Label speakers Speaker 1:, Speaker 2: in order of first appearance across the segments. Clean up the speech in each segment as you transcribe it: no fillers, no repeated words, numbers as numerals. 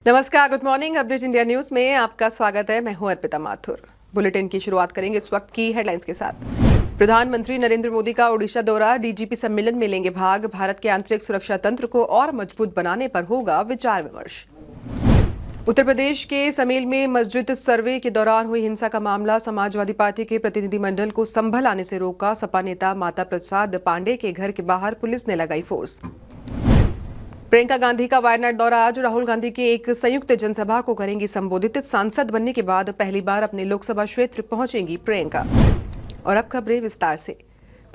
Speaker 1: नमस्कार, good morning. Update India news में आपका स्वागत है। मैं हूं अर्पिता माथुर। बुलेटिन की शुरुआत करेंगे इस वक्त की हेडलाइंस के साथ। प्रधानमंत्री नरेंद्र मोदी का ओडिशा दौरा, डीजीपी सम्मेलन में लेंगे भाग। भारत के आंतरिक सुरक्षा तंत्र को और मजबूत बनाने पर होगा विचार विमर्श। उत्तर प्रदेश के समेल में मस्जिद सर्वे के दौरान हुई हिंसा का मामला, समाजवादी पार्टी के प्रतिनिधिमंडल को संभल आने से रोका। सपा नेता माता प्रसाद पांडे के घर के बाहर पुलिस ने लगाई फोर्स। प्रियंका गांधी का वायनाड दौरा, आज राहुल गांधी की एक संयुक्त जनसभा को करेंगी संबोधित। सांसद बनने के बाद पहली बार अपने लोकसभा क्षेत्र पहुंचेंगी प्रियंका। और अब खबरें विस्तार से।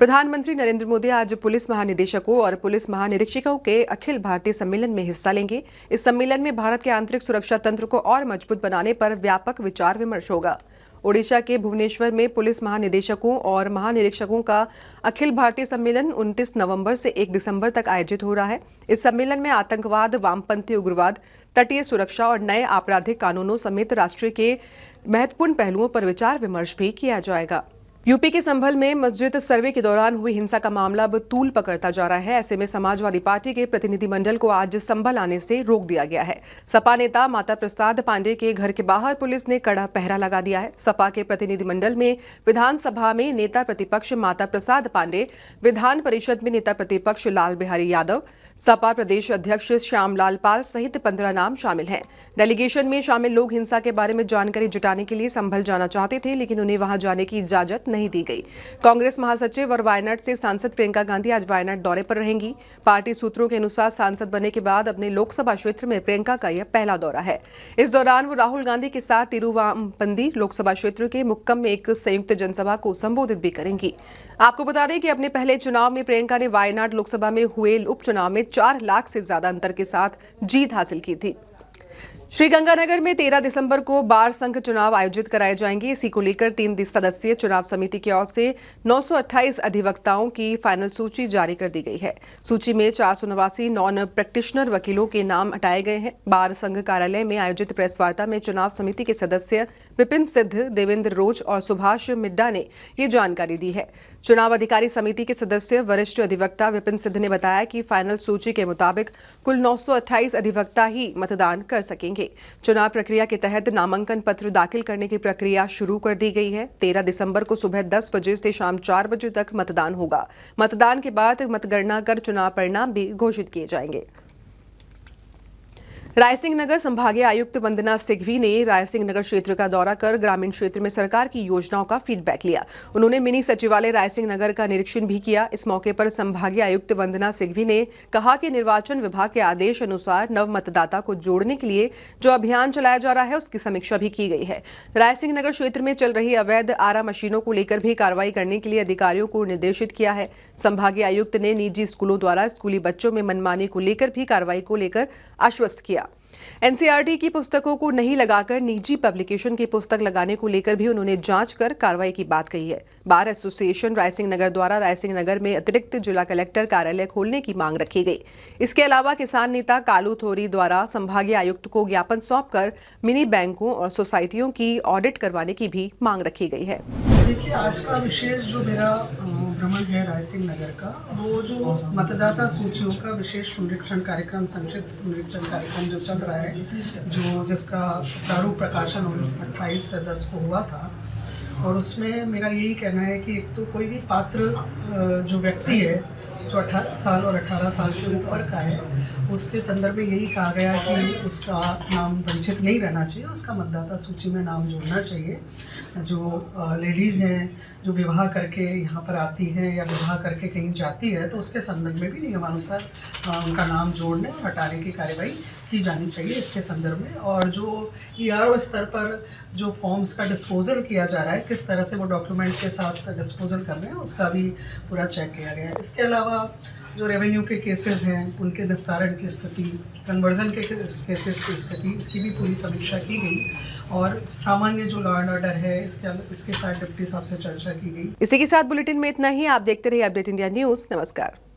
Speaker 1: प्रधानमंत्री नरेंद्र मोदी आज पुलिस महानिदेशकों और पुलिस महानिरीक्षकों के अखिल भारतीय सम्मेलन में हिस्सा लेंगे। इस सम्मेलन में भारत के आंतरिक सुरक्षा तंत्र को और मजबूत बनाने पर व्यापक विचार विमर्श होगा। ओडिशा के भुवनेश्वर में पुलिस महानिदेशकों और महानिरीक्षकों का अखिल भारतीय सम्मेलन 29 नवंबर से 1 दिसंबर तक आयोजित हो रहा है। इस सम्मेलन में आतंकवाद, वामपंथी उग्रवाद, तटीय सुरक्षा और नए आपराधिक कानूनों समेत राष्ट्र के महत्वपूर्ण पहलुओं पर विचार विमर्श भी किया जाएगा। यूपी के संभल में मस्जिद सर्वे के दौरान हुई हिंसा का मामला अब तूल पकड़ता जा रहा है। ऐसे में समाजवादी पार्टी के प्रतिनिधिमंडल को आज संभल आने से रोक दिया गया है। सपा नेता माता प्रसाद पांडे के घर के बाहर पुलिस ने कड़ा पहरा लगा दिया है। सपा के प्रतिनिधिमंडल में विधानसभा में नेता प्रतिपक्ष माता प्रसाद पांडे, विधान परिषद में नेता प्रतिपक्ष लाल बिहारी यादव, सपा प्रदेश अध्यक्ष श्यामलाल पाल सहित 15 नाम शामिल हैं। डेलीगेशन में शामिल लोग हिंसा के बारे में जानकारी जुटाने के लिए संभल जाना चाहते थे, लेकिन उन्हें वहां जाने की इजाजत नहीं दी गई। कांग्रेस महासचिव और वायनाड से सांसद प्रियंका गांधी आज वायनाड दौरे पर रहेंगी। पार्टी सूत्रों के अनुसार सांसद बनने के बाद अपने लोकसभा क्षेत्र में प्रियंका का यह पहला दौरा है। इस दौरान वो राहुल गांधी के साथ तिरुवांपंदी लोकसभा क्षेत्र के मुक्कम में एक संयुक्त जनसभा को संबोधित भी करेंगी। आपको बता दें कि अपने पहले चुनाव में प्रियंका ने वायनाड लोकसभा में हुए उपचुनाव में 4 लाख से ज्यादा अंतर के साथ जीत हासिल की थी। श्रीगंगानगर में 13 दिसंबर को बार संघ चुनाव आयोजित कराए जाएंगे। इसी को लेकर 3 सदस्यीय चुनाव समिति की ओर से 928 अधिवक्ताओं की फाइनल सूची जारी कर दी गई है। सूची में 489 नॉन प्रैक्टिशनर वकीलों के नाम हटाए गए हैं। बार संघ कार्यालय में आयोजित प्रेस वार्ता में चुनाव समिति के सदस्य विपिन सिद्ध, देवेंद्र रोज और सुभाष मिड्डा ने ये जानकारी दी है। चुनाव अधिकारी समिति के सदस्य वरिष्ठ अधिवक्ता विपिन सिद्ध ने बताया कि फाइनल सूची के मुताबिक कुल 928 अधिवक्ता ही मतदान कर सकेंगे। चुनाव प्रक्रिया के तहत नामांकन पत्र दाखिल करने की प्रक्रिया शुरू कर दी गई है। 13 दिसंबर को सुबह 10 बजे से शाम 4 बजे तक मतदान होगा। मतदान के बाद मतगणना कर चुनाव परिणाम भी घोषित किए जाएंगे। रायसिंह नगर संभागीय आयुक्त वंदना सिघवी ने रायसिंह नगर क्षेत्र का दौरा कर ग्रामीण क्षेत्र में सरकार की योजनाओं का फीडबैक लिया। उन्होंने मिनी सचिवालय रायसिंह नगर का निरीक्षण भी किया। इस मौके पर संभागीय आयुक्त वंदना सिघवी ने कहा कि निर्वाचन विभाग के आदेश अनुसार नव मतदाता को जोड़ने के लिए जो अभियान चलाया जा रहा है उसकी समीक्षा भी की गई है। रायसिंह नगर क्षेत्र में चल रही अवैध आरा मशीनों को लेकर भी कार्रवाई करने के लिए अधिकारियों को निर्देशित किया है। संभागीय आयुक्त ने निजी स्कूलों द्वारा स्कूली बच्चों में मनमानी को लेकर भी कार्रवाई को लेकर आश्वस्त किया। एनसीईआरटी की पुस्तकों को नहीं लगाकर निजी पब्लिकेशन की पुस्तक लगाने को लेकर भी उन्होंने जांच कर कार्रवाई की बात कही है। बार एसोसिएशन रायसिंह नगर द्वारा रायसिंह नगर में अतिरिक्त जिला कलेक्टर कार्यालय खोलने की मांग रखी गई। इसके अलावा किसान नेता कालू थोरी द्वारा संभागीय आयुक्त को ज्ञापन सौंपकर मिनी बैंकों और सोसाइटियों की ऑडिट करवाने की भी मांग रखी गई है।
Speaker 2: देखिए, आज का विशेष जो मेरा भ्रमण है रायसिंह नगर का, वो जो मतदाता सूचियों का विशेष पुनरीक्षण कार्यक्रम, संक्षिप्त पुनरीक्षण कार्यक्रम जो चल रहा है, जिसका प्रारूप प्रकाशन 28/10 को हुआ था। और उसमें मेरा यही कहना है कि एक तो कोई भी पात्र जो व्यक्ति है जो 18 साल और 18 साल से ऊपर का है, उसके संदर्भ में यही कहा गया कि उसका नाम वंचित नहीं रहना चाहिए, उसका मतदाता सूची में नाम जोड़ना चाहिए। जो लेडीज़ हैं जो विवाह करके यहाँ पर आती हैं या विवाह करके कहीं जाती है, तो उसके संदर्भ में भी नियमानुसार उनका नाम जोड़ने और हटाने की कार्रवाई की जानी चाहिए इसके संदर्भ में। और जो ईआरओ स्तर पर जो फॉर्म्स का डिस्पोजल किया जा रहा है, किस तरह से वो डॉक्यूमेंट के साथ डिस्पोजल कर रहे हैं, उसका भी पूरा चेक किया गया है। इसके अलावा जो रेवेन्यू के केसेस हैं उनके निस्तारण की स्थिति, कन्वर्जन के केसेस की स्थिति, इसकी भी पूरी समीक्षा की गई। और सामान्य जो लॉ एंड ऑर्डर है इसके साथ डिप्टी साहब से चर्चा की गई।
Speaker 1: इसी के साथ बुलेटिन में इतना ही। आप देखते रहिए अपडेट इंडिया न्यूज़। नमस्कार।